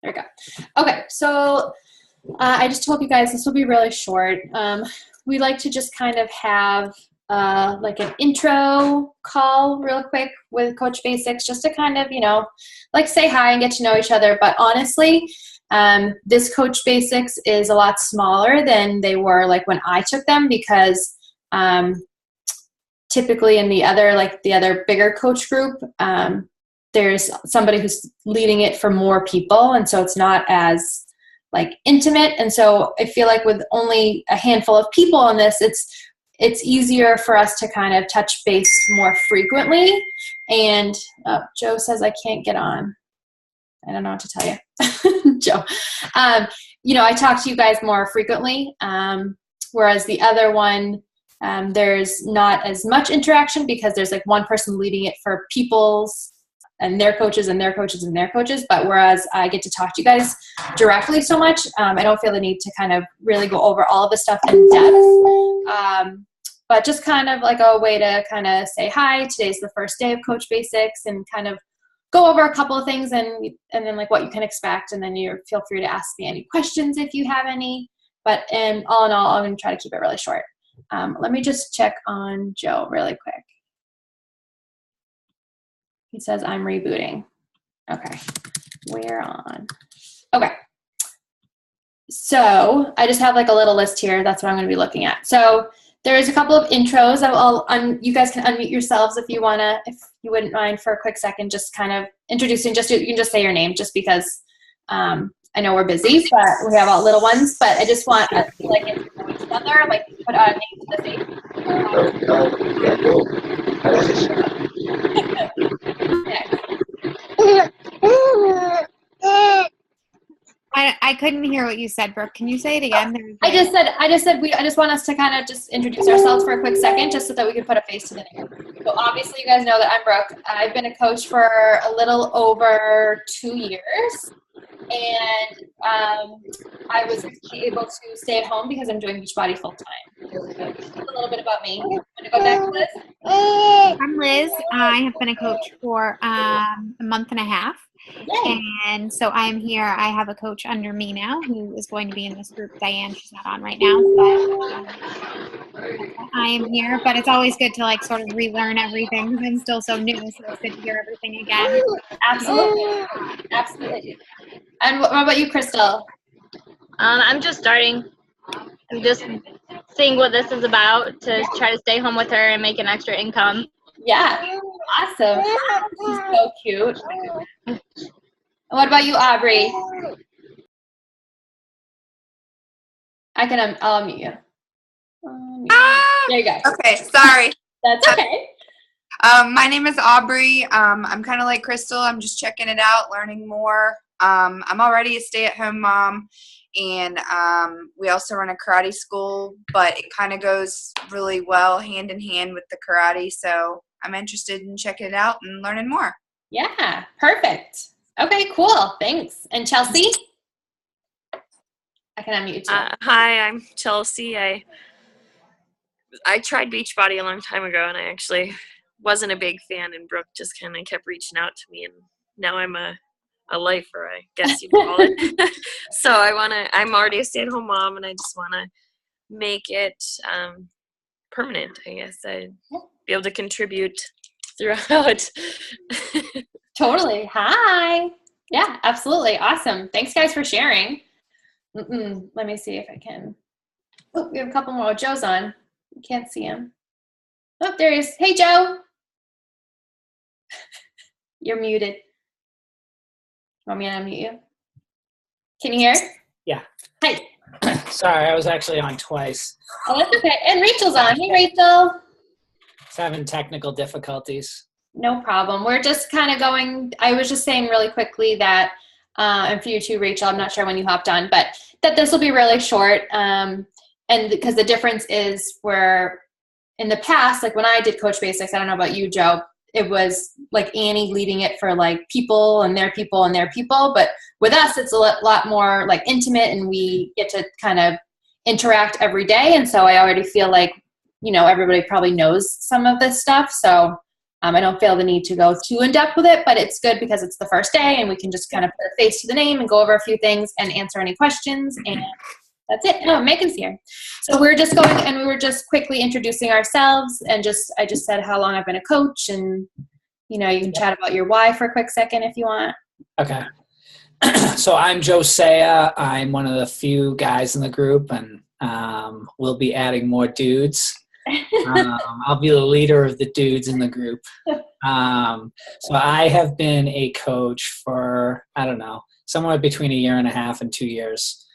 There we go. Okay, so I just told you guys this will be really short. We like to just kind of have like an intro call real quick with Coach Basics, just to kind of, like say hi and get to know each other. But honestly, this Coach Basics is a lot smaller than they were like when I took them, because typically in the other bigger coach group, there's somebody who's leading it for more people, and so it's not as like intimate. And so I feel like with only a handful of people on this, it's easier for us to kind of touch base more frequently. And Joe says I can't get on. I don't know what to tell you, Joe. I talk to you guys more frequently, whereas the other one, there's not as much interaction because there's like one person leading it for people's and their coaches and their coaches and their coaches. But whereas I get to talk to you guys directly so much, I don't feel the need to kind of really go over all of the stuff in depth. But just kind of like a way to kind of say hi. Today's the first day of Coach Basics, and kind of go over a couple of things and then like what you can expect. And then you feel free to ask me any questions if you have any. But all in all, I'm going to try to keep it really short. Let me just check on Joe really quick. He says I'm rebooting. Okay, we're on. Okay. So I just have like a little list here. That's what I'm going to be looking at. So there's a couple of intros. You guys can unmute yourselves if you wouldn't mind for a quick second, just kind of introducing. You can just say your name, just because I know we're busy, but we have all little ones. But I just want us to like get to know each other, like put a name to the face. I couldn't hear what you said, Brooke. Can you say it again? I just said want us to kind of just introduce ourselves for a quick second, just so that we can put a face to the name. So obviously you guys know that I'm Brooke. I've been a coach for a little over 2 years, and I was able to stay at home because I'm doing Beachbody full time. A little bit about me. Want to go back to Liz? I'm Liz. I have been a coach for a month and a half. Yay. And so I am here. I have a coach under me now who is going to be in this group. Diane, she's not on right now, but I am here. But it's always good to like sort of relearn everything because I'm still so new, so it's good to hear everything again. Absolutely. Absolutely. And what about you, Crystal? I'm just starting. I'm just seeing what this is about to try to stay home with her and make an extra income. Yeah. Awesome. She's so cute. And what about you, Aubrey? I'll unmute you. There you go. Okay, sorry. That's okay. My name is Aubrey. I'm kind of like Crystal. I'm just checking it out, learning more. I'm already a stay-at-home mom, and we also run a karate school, but it kind of goes really well hand in hand with the karate, so I'm interested in checking it out and learning more. Yeah, perfect. Okay, cool. Thanks. And Chelsea? I can unmute you too. Hi, I'm Chelsea. I tried Beachbody a long time ago, and I actually wasn't a big fan, and Brooke just kind of kept reaching out to me, and now I'm a lifer, I guess you'd call it. So I'm already a stay-at-home mom, and I just want to make it permanent, I guess. I'd be able to contribute throughout. Totally. Hi. Yeah, absolutely. Awesome. Thanks, guys, for sharing. Let me see if I can. Oh, we have a couple more. Joe's on. You can't see him. Oh, there he is. Hey, Joe. You're muted. Want me to unmute you? Can you hear? Yeah. Hi. Sorry, I was actually on twice. Oh, that's okay. And Rachel's on. Hey, Rachel. Just having technical difficulties. No problem. We're just kind of going, I was just saying really quickly that, and for you too, Rachel, I'm not sure when you hopped on, but that this will be really short. And because the difference is where in the past, like when I did Coach Basics, I don't know about you, Joe, it was like Annie leading it for like people and their people and their people. But with us, it's a lot more like intimate, and we get to kind of interact every day. And so I already feel like, everybody probably knows some of this stuff. So I don't feel the need to go too in depth with it, but it's good because it's the first day and we can just kind of put a face to the name and go over a few things and answer any questions. And that's it. No, Megan's here. So we're just going, and we were just quickly introducing ourselves, and I just said how long I've been a coach, and you can chat about your why for a quick second if you want. Okay. So I'm Josiah. I'm one of the few guys in the group, and we'll be adding more dudes. I'll be the leader of the dudes in the group. So I have been a coach for, I don't know, somewhere between 1.5 years and 2 years.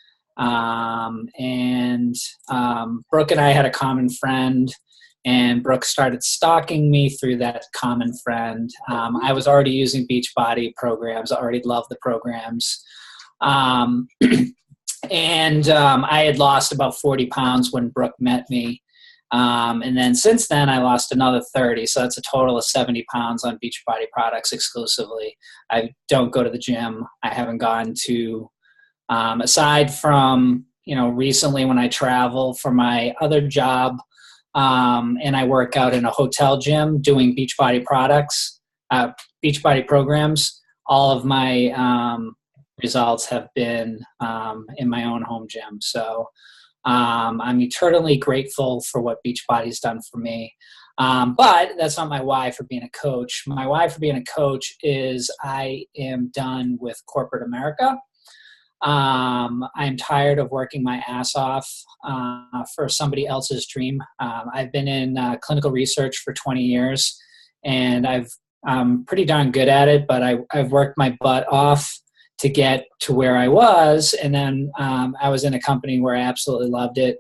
Brooke and I had a common friend, and Brooke started stalking me through that common friend. I was already using Beachbody programs. I already loved the programs. I had lost about 40 pounds when Brooke met me. And then since then I lost another 30. So that's a total of 70 pounds on Beachbody products exclusively. I don't go to the gym. I haven't gone to, aside from, recently when I travel for my other job, and I work out in a hotel gym doing Beachbody products, Beachbody programs, all of my, results have been, in my own home gym. So, I'm eternally grateful for what Beachbody's done for me. But that's not my why for being a coach. My why for being a coach is I am done with corporate America. I'm tired of working my ass off for somebody else's dream. I've been in clinical research for 20 years, and I'm pretty darn good at it, but I've worked my butt off to get to where I was. And then I was in a company where I absolutely loved it.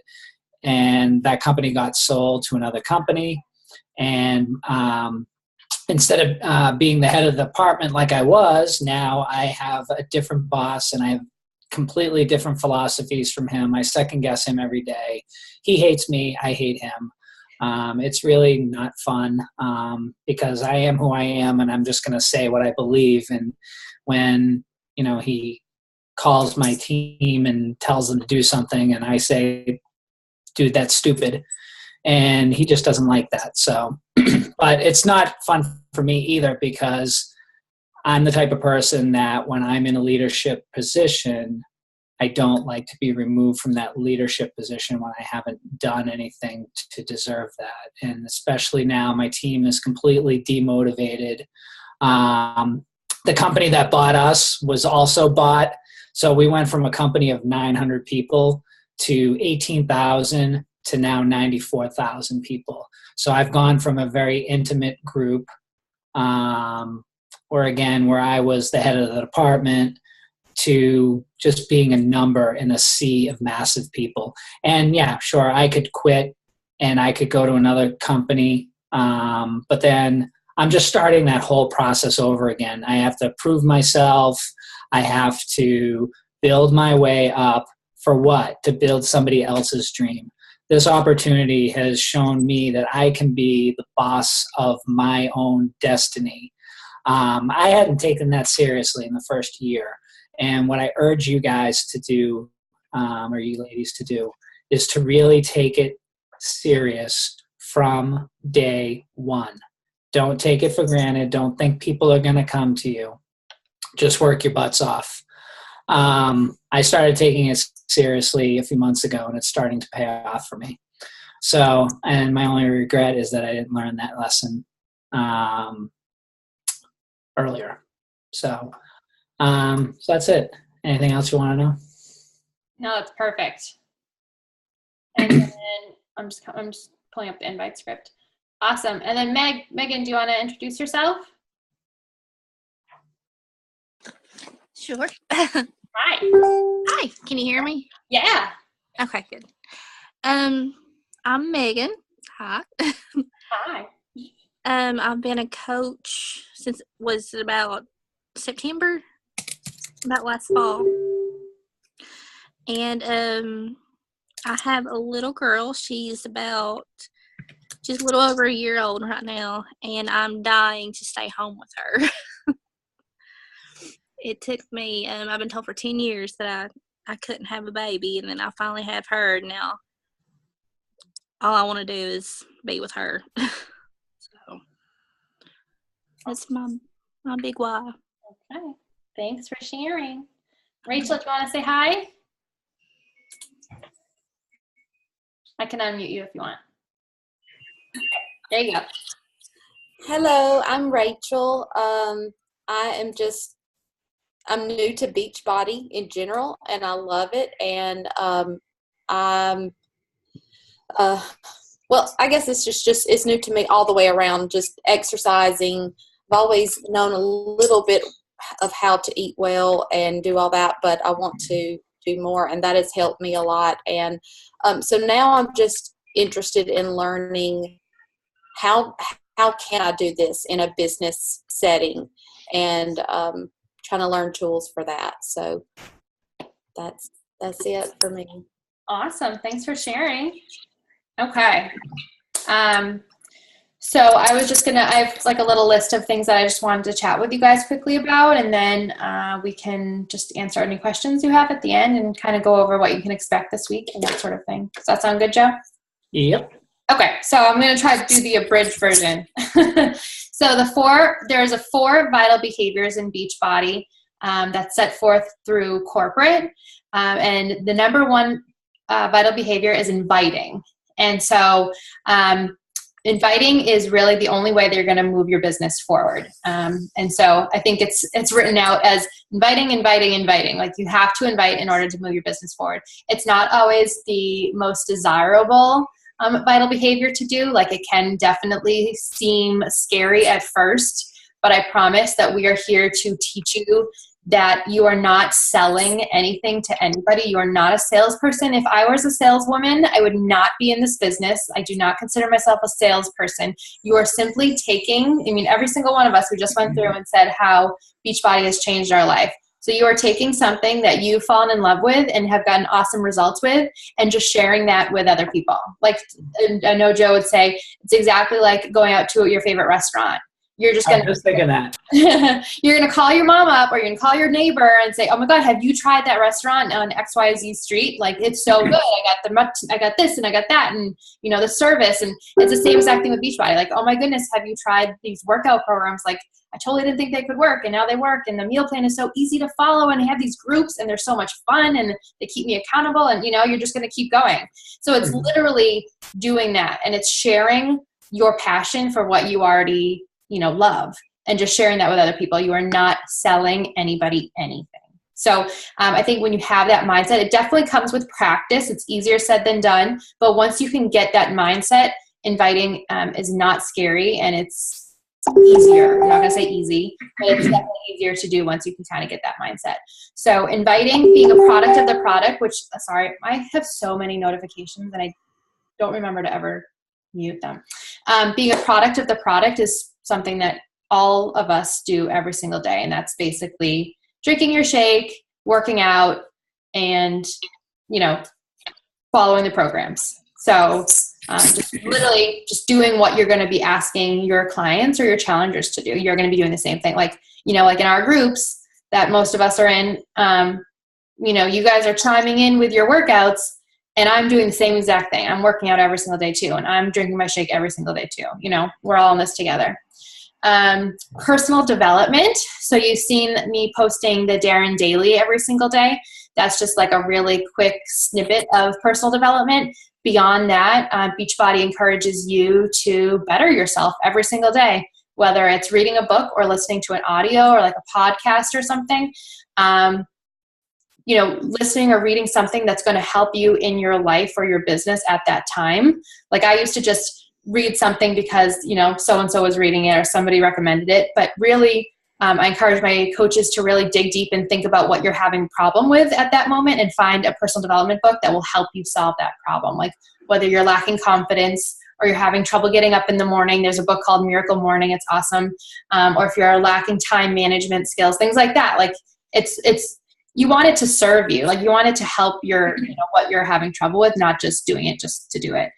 And that company got sold to another company. And instead of being the head of the department like I was, now I have a different boss, and I have completely different philosophies from him. I second guess him every day. He hates me. I hate him. It's really not fun because I am who I am, and I'm just going to say what I believe. And when he calls my team and tells them to do something, and I say, dude, that's stupid. And he just doesn't like that. So, but it's not fun for me either, because I'm the type of person that when I'm in a leadership position, I don't like to be removed from that leadership position when I haven't done anything to deserve that. And especially now, my team is completely demotivated. The company that bought us was also bought. So we went from a company of 900 people to 18,000 to now 94,000 people. So I've gone from a very intimate group, where I was the head of the department, to just being a number in a sea of massive people. And yeah, sure, I could quit and I could go to another company, but then I'm just starting that whole process over again. I have to prove myself. I have to build my way up for what? To build somebody else's dream. This opportunity has shown me that I can be the boss of my own destiny. I hadn't taken that seriously in the first year. And what I urge you guys to do, or you ladies to do, is to really take it serious from day one. Don't take it for granted. Don't think people are going to come to you. Just work your butts off. I started taking it seriously a few months ago, and it's starting to pay off for me. So, and my only regret is that I didn't learn that lesson earlier. So that's it. Anything else you want to know? No, it's perfect. And then I'm just pulling up the invite script. Awesome. And then Megan, do you want to introduce yourself? Sure. Hi. Hi. Can you hear me? Yeah. Okay, good. I'm Megan. Hi. Hi. I've been a coach since was about September, about last fall. And I have a little girl. She's a little over a year old right now, and I'm dying to stay home with her. It took me, I've been told for 10 years that I couldn't have a baby, and then I finally have her. Now, all I want to do is be with her. So, That's my big why. Okay. Thanks for sharing. Rachel, do you want to say hi? I can unmute you if you want. There you go. Hello, I'm Rachel. I'm new to Beachbody in general, and I love it. And well, I guess it's just it's new to me all the way around. Just exercising. I've always known a little bit of how to eat well and do all that, but I want to do more, and that has helped me a lot. And so now I'm just interested in learning how can I do this in a business setting, and trying to learn tools for that. So that's it for me. Awesome. Thanks for sharing. Okay. So I have like a little list of things that I just wanted to chat with you guys quickly about, and then we can just answer any questions you have at the end and kind of go over what you can expect this week and that sort of thing. Does that sound good, Joe? Yep. Okay, so I'm going to try to do the abridged version. So there's 4 vital behaviors in Beachbody that's set forth through corporate. And the number 1 vital behavior is inviting. And so inviting is really the only way that you're going to move your business forward. And so I think it's written out as inviting. Like, you have to invite in order to move your business forward. It's not always the most desirable vital behavior to do. Like, it can definitely seem scary at first, but I promise that we are here to teach you that you are not selling anything to anybody. You are not a salesperson. If I was a saleswoman, I would not be in this business. I do not consider myself a salesperson. You are simply every single one of us, we just went through and said how Beachbody has changed our life. So you are taking something that you've fallen in love with and have gotten awesome results with, and just sharing that with other people. Like, I know Joe would say, it's exactly like going out to your favorite restaurant. You're just going to just thinking that. You're going to call your mom up, or you're going to call your neighbor and say, oh my God, have you tried that restaurant on XYZ street? Like, it's so good. I got this and I got that, and the service. And it's the same exact thing with Beachbody. Like, oh my goodness, have you tried these workout programs? Like, I totally didn't think they could work, and now they work. And the meal plan is so easy to follow, and they have these groups, and they're so much fun, and they keep me accountable, and you're just going to keep going. So it's literally doing that, and it's sharing your passion for what you already love, and just sharing that with other people. You are not selling anybody anything. So I think when you have that mindset, it definitely comes with practice. It's easier said than done, but once you can get that mindset, inviting is not scary, and it's easier. I'm not going to say easy, but it's definitely easier to do once you can kind of get that mindset. So inviting, being a product of the product, which, sorry, I have so many notifications and I don't remember to ever mute them. Being a product of the product is something that all of us do every single day. And that's basically drinking your shake, working out, and, following the programs. So just literally just doing what you're going to be asking your clients or your challengers to do. You're going to be doing the same thing. Like, like in our groups that most of us are in, you guys are chiming in with your workouts, and I'm doing the same exact thing. I'm working out every single day too, and I'm drinking my shake every single day too. We're all in this together. Personal development. So you've seen me posting the Darren Daily every single day. That's just like a really quick snippet of personal development. Beyond that, Beachbody encourages you to better yourself every single day, whether it's reading a book or listening to an audio or like a podcast or something. Listening or reading something that's going to help you in your life or your business at that time. Like, I used to just read something because, so-and-so was reading it or somebody recommended it. But really, I encourage my coaches to really dig deep and think about what you're having a problem with at that moment, and find a personal development book that will help you solve that problem. Like, whether you're lacking confidence or you're having trouble getting up in the morning, there's a book called Miracle Morning. It's awesome. Or if you're lacking time management skills, things like that. Like, you want it to serve you. Like, you want it to help your, what you're having trouble with, not just doing it just to do it.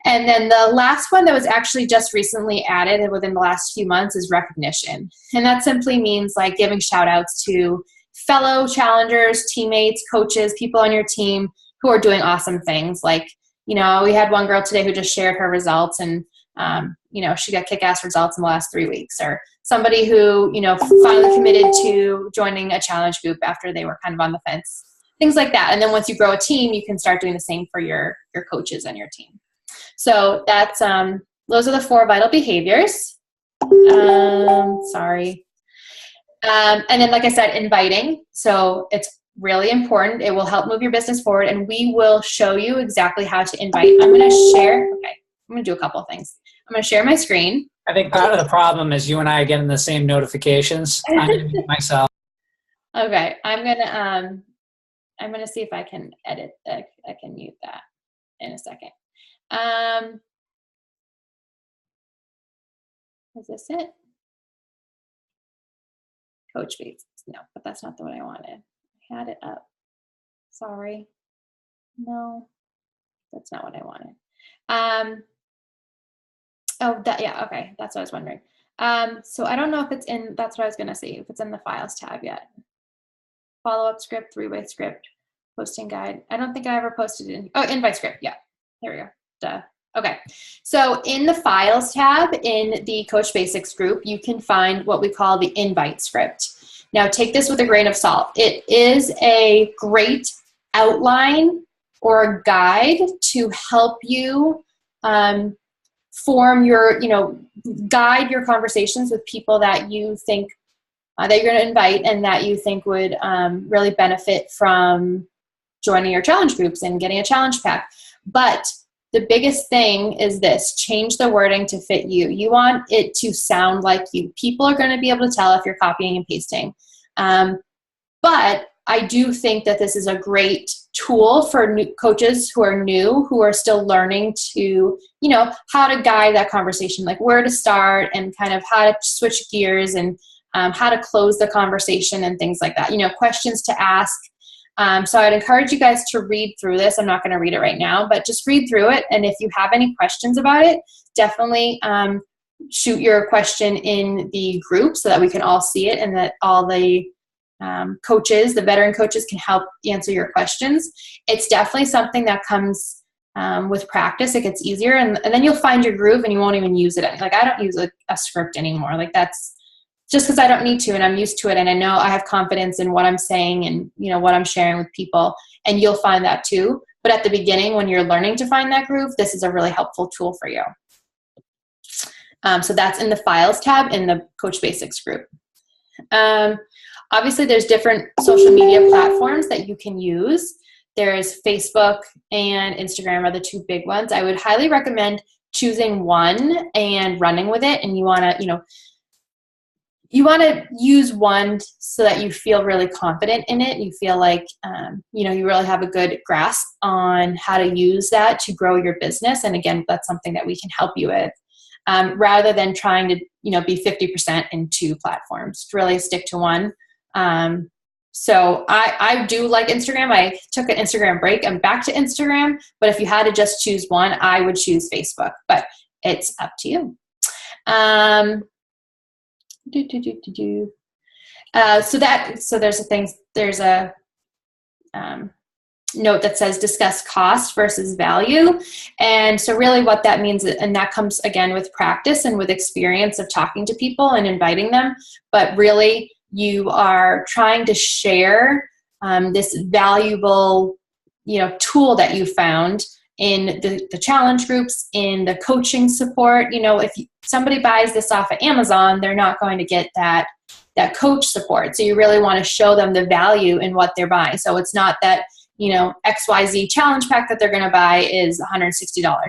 And then the last one that was actually just recently added within the last few months is recognition. And that simply means like giving shout outs to fellow challengers, teammates, coaches, people on your team who are doing awesome things. Like, we had one girl today who just shared her results, and she got kick-ass results in the last 3 weeks, or somebody who, finally committed to joining a challenge group after they were kind of on the fence, things like that. And then once you grow a team, you can start doing the same for your coaches and your team. So that's, those are the 4 vital behaviors. Sorry. And then, like I said, inviting. So it's really important. It will help move your business forward, and we will show you exactly how to invite. I'm going to share. Okay. I'm going to do a couple of things. I'm going to share my screen. I think part of the problem is you and I are getting the same notifications. I'm going to mute myself. Okay. I'm going to see if I can edit. I can mute that in a second. Is this it? Coach Bates. No, but that's not the one I wanted. I had it up. Sorry. No, that's not what I wanted. Yeah, okay. That's what I was wondering. So I don't know if it's in, that's what I was going to see, if it's in the files tab yet. Follow-up script, 3-way script, posting guide. I don't think I ever posted it in, invite script. Yeah, there we go. Duh. Okay, so in the Files tab in the Coach Basics group, you can find what we call the invite script. Now, take this with a grain of salt. It is a great outline or a guide to help you form your, guide your conversations with people that you think that you're going to invite and that you think would really benefit from joining your challenge groups and getting a challenge pack. But the biggest thing is this: change the wording to fit you. You want it to sound like you. People are going to be able to tell if you're copying and pasting. But I do think that this is a great tool for new coaches who are still learning to, how to guide that conversation, like where to start and kind of how to switch gears and how to close the conversation and things like that, questions to ask. So I'd encourage you guys to read through this. I'm not going to read it right now, but just read through it. And if you have any questions about it, definitely shoot your question in the group so that we can all see it and that all the coaches, the veteran coaches, can help answer your questions. It's definitely something that comes with practice. It gets easier, and then you'll find your groove and you won't even use it. Like, I don't use a script anymore. Like, that's just because I don't need to, and I'm used to it, and I know I have confidence in what I'm saying and what I'm sharing with people, and you'll find that too. But at the beginning, when you're learning to find that groove, this is a really helpful tool for you. So that's in the Files tab in the Coach Basics group. Obviously, there's different social media platforms that you can use. There's Facebook and Instagram are the 2 big ones. I would highly recommend choosing one and running with it, and you want to use one so that you feel really confident in it. You feel like, you really have a good grasp on how to use that to grow your business. And again, that's something that we can help you with, rather than trying to, be 50% in 2 platforms. Really stick to one. So I do like Instagram. I took an Instagram break. I'm back to Instagram, but if you had to just choose one, I would choose Facebook, but it's up to you. So there's a note that says discuss cost versus value. And so really what that means, and that comes again with practice and with experience of talking to people and inviting them, but really you are trying to share this valuable, tool that you found in the challenge groups, in the coaching support. If somebody buys this off of Amazon, they're not going to get that coach support. So you really want to show them the value in what they're buying. So it's not that, XYZ challenge pack that they're going to buy is $160,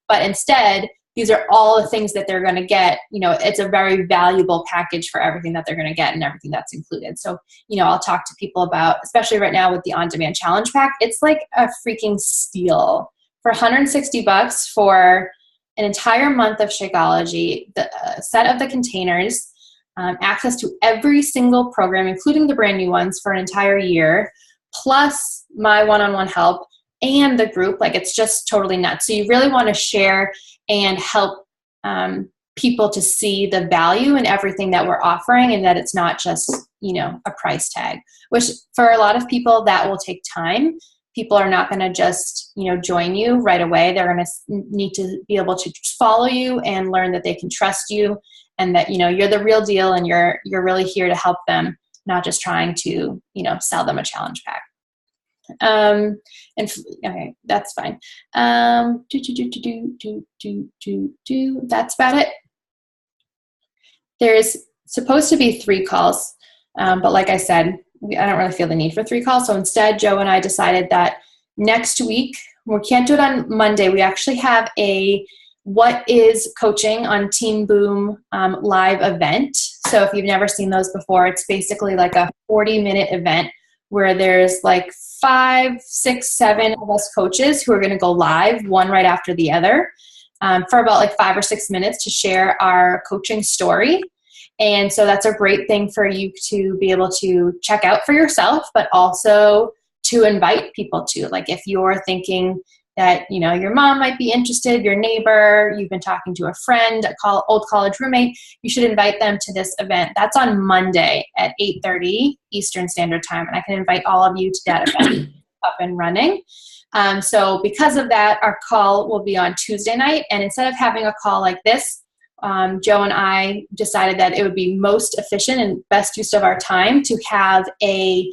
but instead, these are all the things that they're going to get. It's a very valuable package for everything that they're going to get and everything that's included. So, I'll talk to people about, especially right now with the on-demand challenge pack, it's like a freaking steal. For $160 for an entire month of Shakeology, the set of the containers, access to every single program, including the brand new ones for an entire year, plus my one-on-one help and the group. Like, it's just totally nuts. So you really want to share and help people to see the value in everything that we're offering, and that it's not just, a price tag, which for a lot of people that will take time. people are not going to just, join you right away. They're going to need to be able to follow you and learn that they can trust you and that, you're the real deal and you're really here to help them, not just trying to, sell them a challenge pack. Okay, that's fine. That's about it. There's supposed to be 3 calls, but like I said, I don't really feel the need for 3 calls. So instead, Joe and I decided that next week, we can't do it on Monday. We actually have a What is Coaching on Team Boom live event. So if you've never seen those before, it's basically like a 40-minute event where there's like 5, 6, 7 of us coaches who are going to go live, one right after the other, for about like 5 or 6 minutes to share our coaching story. And so that's a great thing for you to be able to check out for yourself, but also to invite people to. Like if you're thinking that, your mom might be interested, your neighbor, you've been talking to a friend, old college roommate, you should invite them to this event. That's on Monday at 8:30 Eastern Standard Time. And I can invite all of you to that event up and running. So because of that, our call will be on Tuesday night. And instead of having a call like this, Joe and I decided that it would be most efficient and best use of our time to have a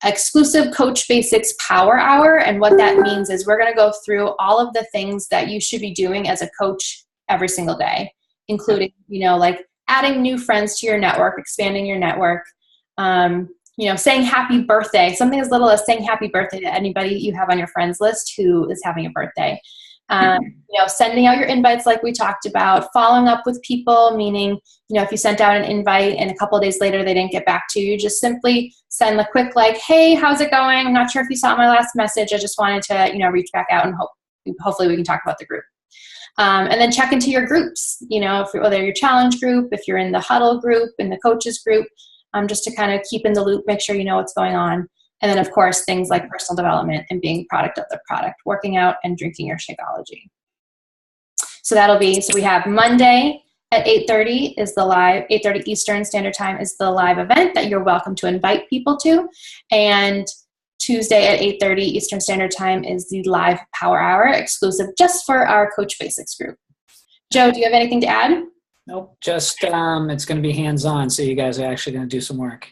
exclusive Coach Basics Power Hour. And what that means is we're going to go through all of the things that you should be doing as a coach every single day, including, like adding new friends to your network, expanding your network, saying happy birthday, something as little as saying happy birthday to anybody you have on your friends list who is having a birthday. Sending out your invites like we talked about, following up with people, meaning, if you sent out an invite and a couple of days later they didn't get back to you, just simply send a quick like, hey, how's it going? I'm not sure if you saw my last message. I just wanted to, reach back out and hopefully we can talk about the group. And then check into your groups, whether your challenge group, if you're in the huddle group, in the coaches group, just to kind of keep in the loop, make sure you know what's going on. And then, of course, things like personal development and being product of the product, working out and drinking your Shakeology. So we have Monday at 8:30 is the live, 8:30 Eastern Standard Time is the live event that you're welcome to invite people to. And Tuesday at 8:30 Eastern Standard Time is the live Power Hour, exclusive just for our Coach Basics group. Joe, do you have anything to add? Nope, just it's going to be hands-on, so you guys are actually going to do some work.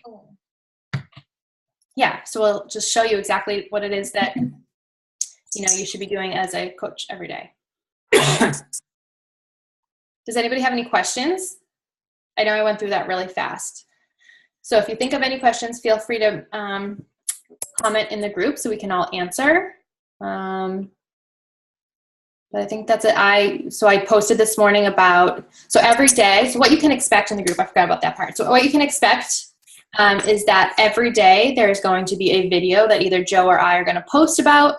Yeah, so we'll just show you exactly what it is that you should be doing as a coach every day. Does anybody have any questions? I know I went through that really fast. So if you think of any questions, feel free to comment in the group so we can all answer. But I think that's it. I posted this morning about, every day, so what you can expect in the group, I forgot about that part. So what you can expect is that every day there's going to be a video that either Joe or I are going to post about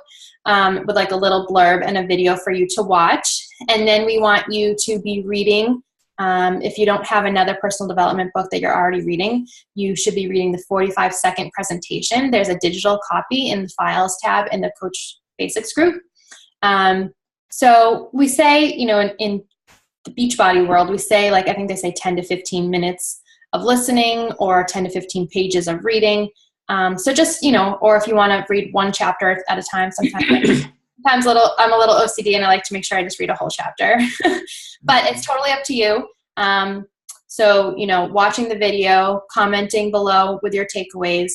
with like a little blurb and a video for you to watch. And then we want you to be reading. If you don't have another personal development book that you're already reading, you should be reading the 45-second presentation. There's a digital copy in the Files tab in the Coach Basics group. So we say, in the Beachbody world, we say, like, I think they say 10 to 15 minutes of listening or 10 to 15 pages of reading. So just, or if you want to read one chapter at a time, sometimes I'm a little OCD and I like to make sure I just read a whole chapter, but it's totally up to you. So, watching the video, commenting below with your takeaways,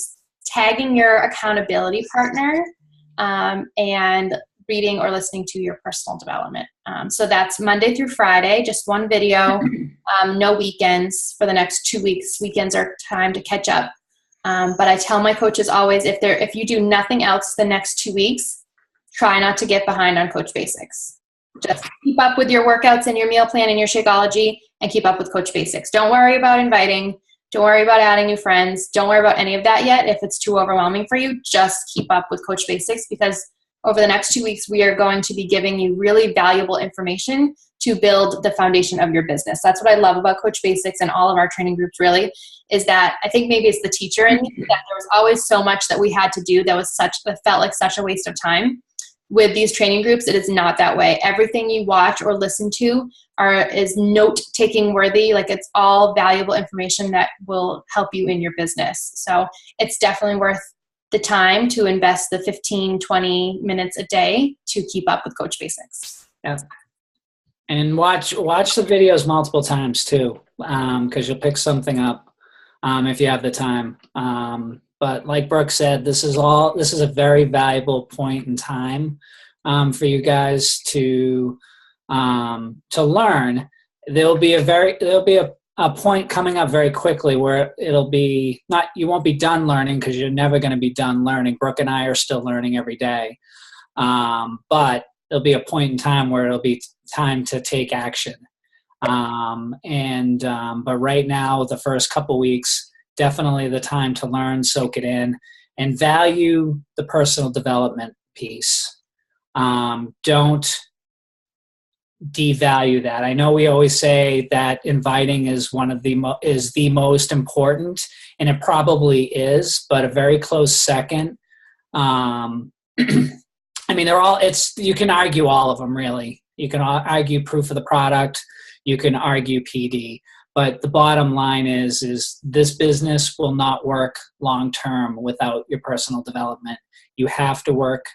tagging your accountability partner, and reading or listening to your personal development. So that's Monday through Friday, just one video, no weekends for the next 2 weeks. Weekends are time to catch up. But I tell my coaches always, if you do nothing else the next 2 weeks, try not to get behind on Coach Basics. Just keep up with your workouts and your meal plan and your Shakeology and keep up with Coach Basics. Don't worry about inviting. Don't worry about adding new friends. Don't worry about any of that yet. If it's too overwhelming for you, just keep up with Coach Basics, because over the next 2 weeks, we are going to be giving you really valuable information to build the foundation of your business. That's what I love about Coach Basics and all of our training groups, really, is that I think maybe it's the teacher in me, that there was always so much that we had to do that felt like such a waste of time. With these training groups, it is not that way. Everything you watch or listen to is note-taking worthy. Like, it's all valuable information that will help you in your business. So it's definitely worth the time to invest the 15, 20 minutes a day to keep up with Coach Basics. Yeah. And watch the videos multiple times too, because you'll pick something up if you have the time. But like Brooke said, this is a very valuable point in time for you guys to learn. There'll be a point coming up very quickly where you won't be done learning, because you're never going to be done learning. Brooke and I are still learning every day. But there'll be a point in time where it'll be time to take action. But right now, the first couple weeks, definitely the time to learn, soak it in, and value the personal development piece. Don't devalue that. I know we always say that inviting is is the most important, and it probably is, but a very close second. I mean, you can argue all of them, really. You can argue proof of the product, you can argue PD, but the bottom line is this business will not work long-term without your personal development. You have to work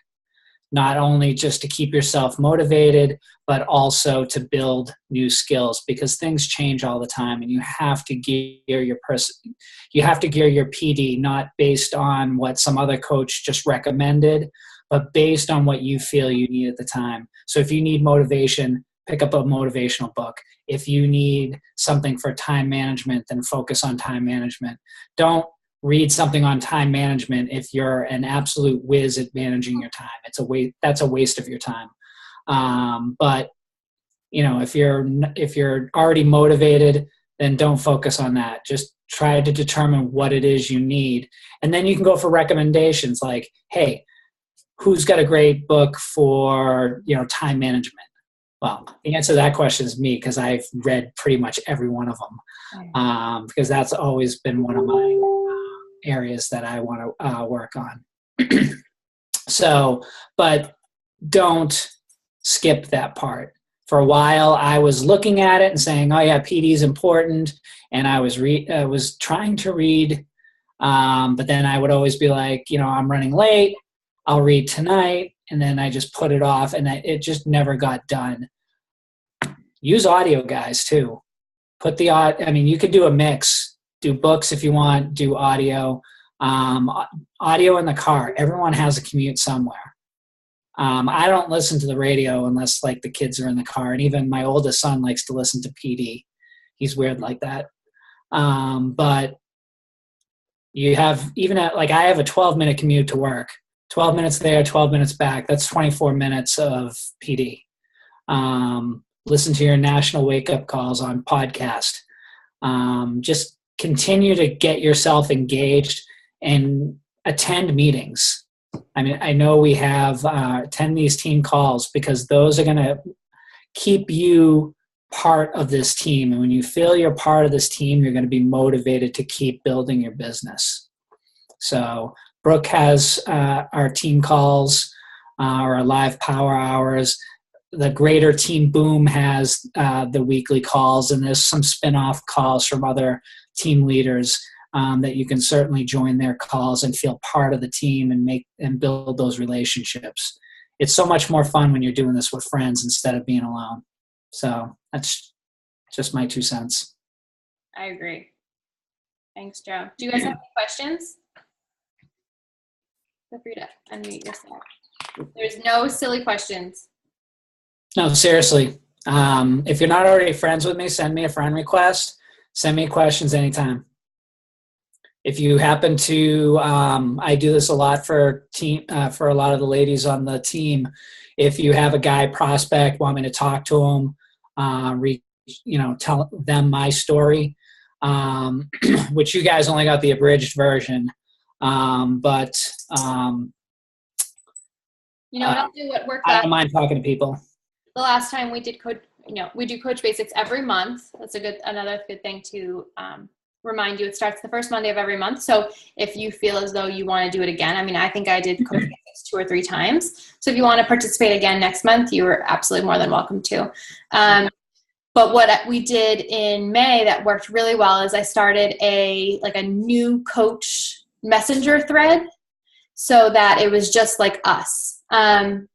not only just to keep yourself motivated, but also to build new skills, because things change all the time, and you have to gear your PD not based on what some other coach just recommended, but based on what you feel you need at the time. So if you need motivation, pick up a motivational book. If you need something for time management, then focus on time management. Don't read something on time management if you're an absolute whiz at managing your time. That's a waste of your time. But if you're already motivated, then don't focus on that. Just try to determine what it is you need, and then you can go for recommendations like, hey, who's got a great book for time management? Well, the answer to that question is me, because I've read pretty much every one of them, because that's always been one of my areas that I want to work on. So, but don't skip that part. For a while, I was looking at it and saying, "Oh yeah, PD is important," and I was trying to read, but then I would always be like, I'm running late. I'll read tonight, and then I just put it off, and it just never got done. Use audio, guys, too. You could do a mix. Do books if you want. Do audio. Audio in the car. Everyone has a commute somewhere. I don't listen to the radio unless the kids are in the car, and even my oldest son likes to listen to PD. He's weird like that. But you have I have a 12-minute commute to work. 12 minutes there, 12 minutes back. That's 24 minutes of PD. Listen to your national wake-up calls on podcast. Just continue to get yourself engaged and attend meetings. I know we have attend these team calls, because those are going to keep you part of this team. And when you feel you're part of this team, you're going to be motivated to keep building your business. So Brooke has our team calls, our live power hours. The Greater Team Boom has the weekly calls, and there's some spin-off calls from other team leaders that you can certainly join their calls and feel part of the team and build those relationships. It's so much more fun when you're doing this with friends instead of being alone. So that's just my 2 cents. I agree. Thanks, Joe. Do you guys have any questions? Feel free to unmute yourself. There's no silly questions. No, seriously. If you're not already friends with me, send me a friend request. Send me questions anytime. If you happen to, I do this a lot for a lot of the ladies on the team. If you have a guy prospect, want me to talk to him, tell them my story, which you guys only got the abridged version. But I'll do what worked. I don't mind talking to people. The last time we did we do Coach Basics every month. That's another good thing to remind you. It starts the first Monday of every month. So if you feel as though you want to do it again, I think I did Coach Basics 2 or 3 times. So if you want to participate again next month, you are absolutely more than welcome to. But what we did in May that worked really well is I started a new coach messenger thread. so that it was just like us,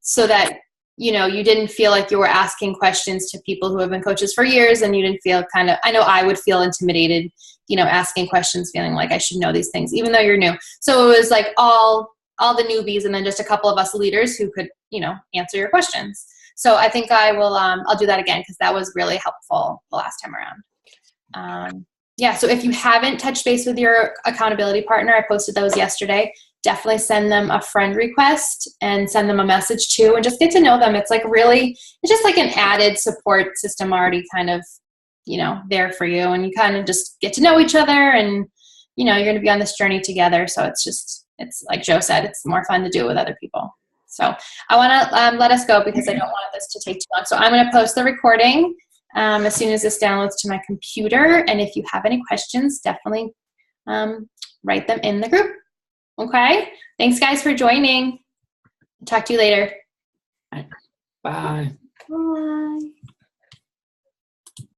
so that, you know, you didn't feel like you were asking questions to people who have been coaches for years, and you didn't feel kind of, I know I would feel intimidated, you know, asking questions, feeling like I should know these things, even though you're new. So it was like all the newbies and then just a couple of us leaders who could, you know, answer your questions. So I think I will, I'll do that again, because that was really helpful the last time around. Yeah, so if you haven't touched base with your accountability partner, I posted those yesterday, definitely send them a friend request and send them a message too, and just get to know them. It's like really, it's just like an added support system already kind of, you know, there for you, and you kind of just get to know each other, and, you know, you're going to be on this journey together. So it's just, it's like Joe said, it's more fun to do it with other people. So I want to let us go because I don't want this to take too long. So I'm going to post the recording as soon as this downloads to my computer. And if you have any questions, definitely write them in the group. Okay? Thanks, guys, for joining. Talk to you later. Bye. Bye.